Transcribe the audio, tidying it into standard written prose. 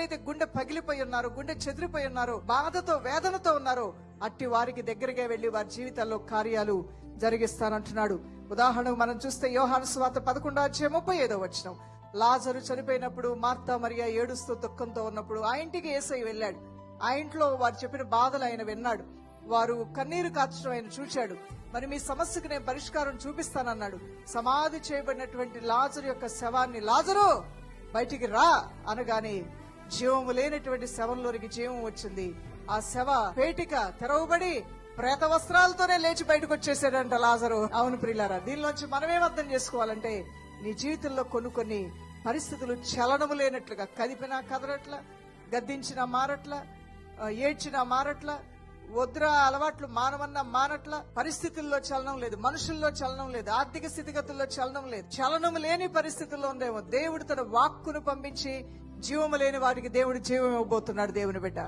ఎవరైతే గుండె పగిలిపోయి ఉన్నారో, గుండె చెదిరిపోయి ఉన్నారో, బాధతో వేదనతో ఉన్నారో అట్టి వారికి దగ్గరగా వెళ్లి వారి జీవితాల్లో కార్యాలు జరిగిస్తానంటున్నాడు. ఉదాహరణకు మనం చూస్తే యోహాను సువార్త 11:35 లాజరు చనిపోయినప్పుడు మార్తా మరియా ఏడుస్తూ దుఃఖంతో ఉన్నప్పుడు ఆ ఇంటికి యేసయ్య వెళ్ళాడు. ఆ ఇంట్లో వారు చెప్పిన బాధలు ఆయన విన్నాడు. వారు కన్నీరు కార్చడం ఆయన చూశాడు. మరి మీ సమస్యకు నేను పరిష్కారం చూపిస్తానన్నాడు. సమాధి చేయబడినటువంటి లాజరు యొక్క శవాన్ని, లాజరు బయటికి రా అనగానే జీవము లేనటువంటి శవంలోనికి జీవం వచ్చింది. ఆ శవ పేటిక తెరవబడి ప్రేత వస్త్రాలతోనే లేచి బయటకు వచ్చేసాడంట లాజరు. అవును ప్రియులారా, దీనిలోంచి మనమేం అర్థం చేసుకోవాలంటే, నీ జీవితంలో కొన్ని పరిస్థితులు చలనము లేనట్లుగా, కదిపినా కదలట్ల, గద్దించినా మారట్ల, ఏడ్చినా మారట్ల, వద్ర అలవాట్లు మానవన్నా మానట్ల, పరిస్థితుల్లో చలనం లేదు, మనుషుల్లో చలనం లేదు, ఆర్థిక స్థితిగతుల్లో చలనం లేదు. చలనం లేని పరిస్థితుల్లో ఉందేమో దేవుడు తన వాక్కును పంపించి జీవము లేని వారికి దేవుడు జీవం ఇవ్వబోతున్నాడు. దేవుని బిడ్డ,